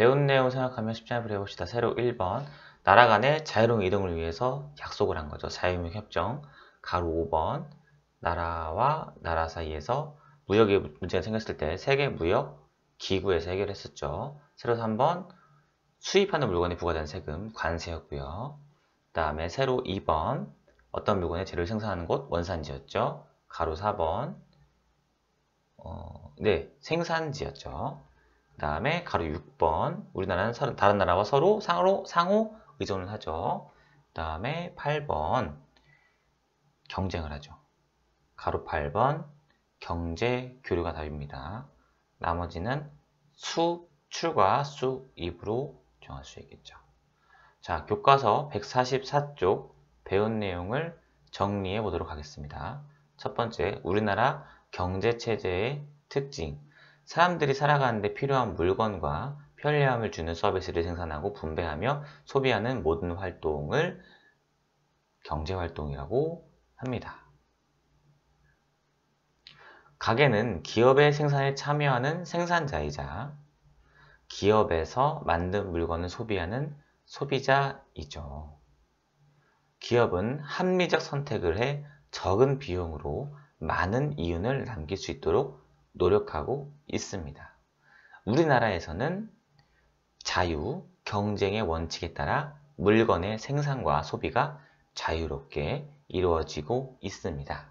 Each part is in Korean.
배운 내용 생각하면 쉽지 않은 해봅시다. 세로 1번. 나라 간의 자유로운 이동을 위해서 약속을 한 거죠. 자유무역협정. 가로 5번. 나라와 나라 사이에서 무역의 문제가 생겼을 때 세계 무역 기구에서 해결했었죠. 세로 3번. 수입하는 물건에 부과된 세금, 관세였고요. 그 다음에 세로 2번. 어떤 물건의 재료를 생산하는 곳, 원산지였죠. 가로 4번. 생산지였죠. 그 다음에 가로 6번. 우리나라는 다른 나라와 서로 상호 의존을 하죠. 그 다음에 8번. 경쟁을 하죠. 가로 8번. 경제 교류가 답입니다. 나머지는 출과 수입으로 정할 수 있겠죠. 자, 교과서 144쪽 배운 내용을 정리해 보도록 하겠습니다. 첫 번째, 우리나라 경제체제의 특징. 사람들이 살아가는데 필요한 물건과 편리함을 주는 서비스를 생산하고 분배하며 소비하는 모든 활동을 경제활동이라고 합니다. 가게는 기업의 생산에 참여하는 생산자이자 기업에서 만든 물건을 소비하는 소비자이죠. 기업은 합리적 선택을 해 적은 비용으로 많은 이윤을 남길 수 있도록 노력하고 있습니다. 우리나라에서는 자유, 경쟁의 원칙에 따라 물건의 생산과 소비가 자유롭게 이루어지고 있습니다.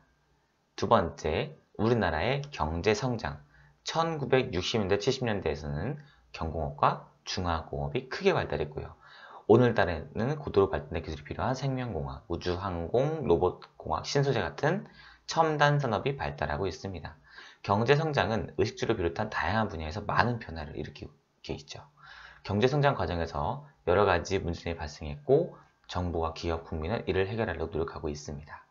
두 번째, 우리나라의 경제성장. 1960년대, 70년대에서는 경공업과 중화공업이 크게 발달했고요. 오늘날에는 고도로 발전된 기술이 필요한 생명공학, 우주항공, 로봇공학, 신소재 같은 첨단 산업이 발달하고 있습니다. 경제성장은 의식주를 비롯한 다양한 분야에서 많은 변화를 일으키고 있죠. 경제성장 과정에서 여러 가지 문제점이 발생했고 정부와 기업, 국민은 이를 해결하려고 노력하고 있습니다.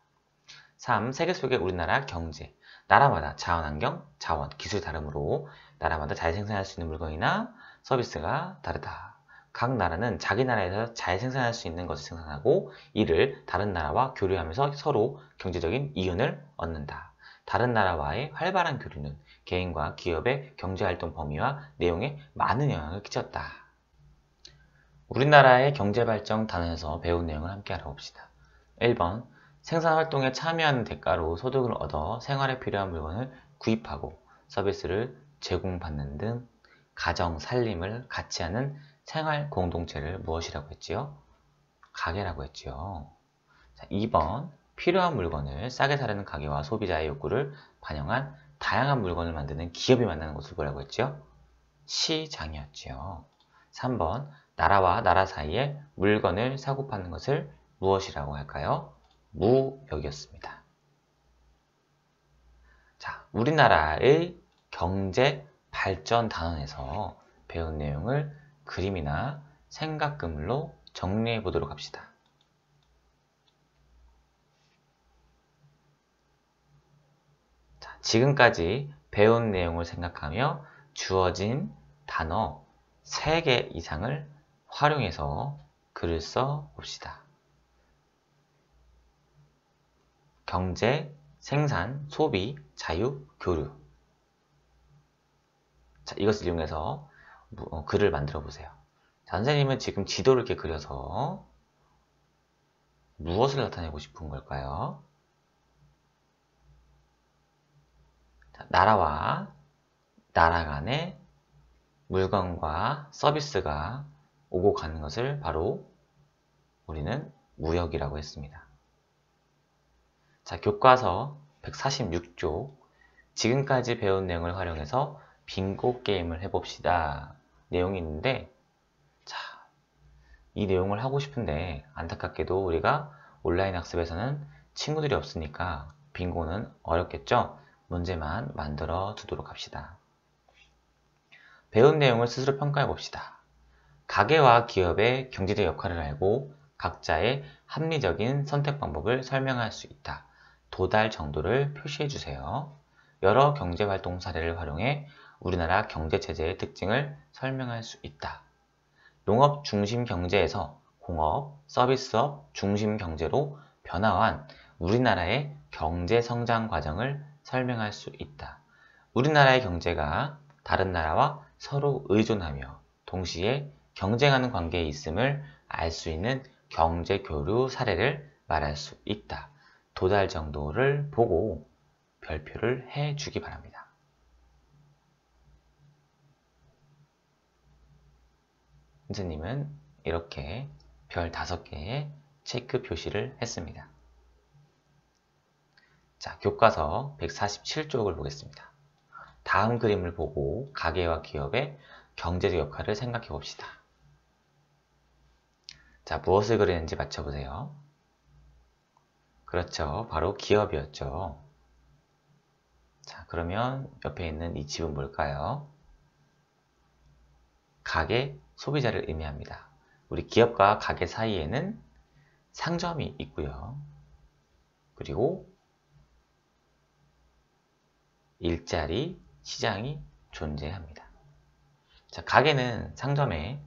3. 세계 속의 우리나라 경제. 나라마다 자원환경, 자원, 기술이 다르므로 나라마다 잘 생산할 수 있는 물건이나 서비스가 다르다. 각 나라는 자기 나라에서 잘 생산할 수 있는 것을 생산하고 이를 다른 나라와 교류하면서 서로 경제적인 이윤을 얻는다. 다른 나라와의 활발한 교류는 개인과 기업의 경제활동 범위와 내용에 많은 영향을 끼쳤다. 우리나라의 경제발전 단원에서 배운 내용을 함께 알아봅시다. 1번. 생산활동에 참여하는 대가로 소득을 얻어 생활에 필요한 물건을 구입하고 서비스를 제공받는 등 가정, 살림을 같이 하는 생활 공동체를 무엇이라고 했지요? 가게라고 했지요. 자, 2번. 필요한 물건을 싸게 사려는 가게와 소비자의 욕구를 반영한 다양한 물건을 만드는 기업이 만드는 것을 뭐라고 했지요? 시장이었지요. 3번. 나라와 나라 사이에 물건을 사고 파는 것을 무엇이라고 할까요? 무역이었습니다. 자, 우리나라의 경제 발전 단원에서 배운 내용을 그림이나 생각그물로 정리해 보도록 합시다. 자, 지금까지 배운 내용을 생각하며 주어진 단어 3개 이상을 활용해서 글을 써 봅시다. 경제, 생산, 소비, 자유, 교류. 자, 이것을 이용해서 글을 만들어 보세요. 자, 선생님은 지금 지도를 이렇게 그려서 무엇을 나타내고 싶은 걸까요? 자, 나라와 나라 간의 물건과 서비스가 오고 가는 것을 바로 우리는 무역이라고 했습니다. 자, 교과서 146쪽 지금까지 배운 내용을 활용해서 빙고 게임을 해봅시다. 내용이 있는데 자, 이 내용을 하고 싶은데 안타깝게도 우리가 온라인 학습에서는 친구들이 없으니까 빙고는 어렵겠죠? 문제만 만들어 두도록 합시다. 배운 내용을 스스로 평가해 봅시다. 가게와 기업의 경제적 역할을 알고 각자의 합리적인 선택 방법을 설명할 수 있다. 도달 정도를 표시해 주세요. 여러 경제활동 사례를 활용해 우리나라 경제체제의 특징을 설명할 수 있다. 농업 중심 경제에서 공업, 서비스업 중심 경제로 변화한 우리나라의 경제 성장 과정을 설명할 수 있다. 우리나라의 경제가 다른 나라와 서로 의존하며 동시에 경쟁하는 관계에 있음을 알 수 있는 경제 교류 사례를 말할 수 있다. 도달 정도를 보고 별표를 해주기 바랍니다. 선생님은 이렇게 별 5개의 체크 표시를 했습니다. 자, 교과서 147쪽을 보겠습니다. 다음 그림을 보고 가계와 기업의 경제적 역할을 생각해 봅시다. 자, 무엇을 그리는지 맞춰보세요. 그렇죠. 바로 기업이었죠. 자, 그러면 옆에 있는 이 집은 뭘까요? 가계, 소비자를 의미합니다. 우리 기업과 가게 사이에는 상점이 있고요. 그리고 일자리, 시장이 존재합니다. 자, 가게는 상점에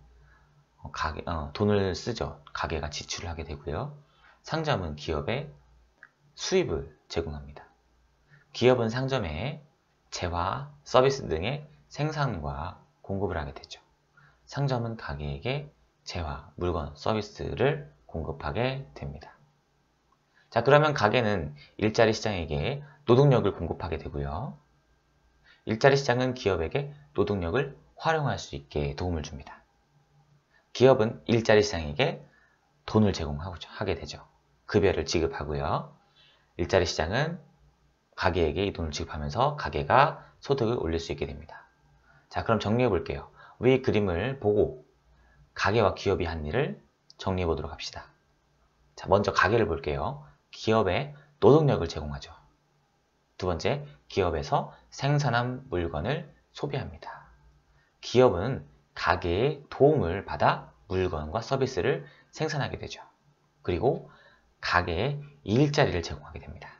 돈을 쓰죠. 가게가 지출을 하게 되고요. 상점은 기업에 수입을 제공합니다. 기업은 상점에 재화, 서비스 등의 생산과 공급을 하게 되죠. 상점은 가게에게 재화, 물건, 서비스를 공급하게 됩니다. 자, 그러면 가게는 일자리 시장에게 노동력을 공급하게 되고요. 일자리 시장은 기업에게 노동력을 활용할 수 있게 도움을 줍니다. 기업은 일자리 시장에게 돈을 제공하게 되죠. 급여를 지급하고요. 일자리 시장은 가게에게 이 돈을 지급하면서 가게가 소득을 올릴 수 있게 됩니다. 자, 그럼 정리해 볼게요. 우리 그림을 보고 가게와 기업이 한 일을 정리해 보도록 합시다. 자, 먼저 가게를 볼게요. 기업에 노동력을 제공하죠. 두 번째, 기업에서 생산한 물건을 소비합니다. 기업은 가게의 도움을 받아 물건과 서비스를 생산하게 되죠. 그리고 가게에 일자리를 제공하게 됩니다.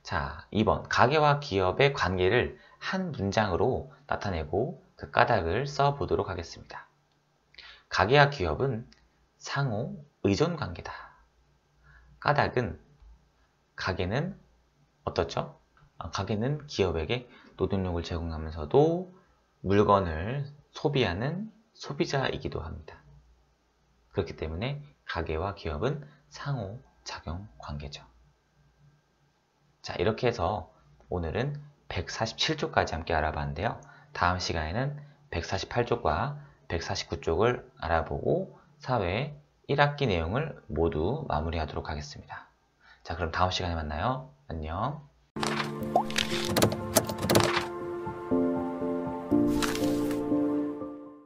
자, 2번, 가게와 기업의 관계를 한 문장으로 나타내고 그 까닭을 써보도록 하겠습니다. 가게와 기업은 상호 의존 관계다. 까닭은 가게는 어떻죠? 가게는 기업에게 노동력을 제공하면서도 물건을 소비하는 소비자이기도 합니다. 그렇기 때문에 가게와 기업은 상호작용 관계죠. 자, 이렇게 해서 오늘은 147쪽까지 함께 알아봤는데요. 다음 시간에는 148쪽과 149쪽을 알아보고 사회 1학기 내용을 모두 마무리하도록 하겠습니다. 자, 그럼 다음 시간에 만나요. 안녕.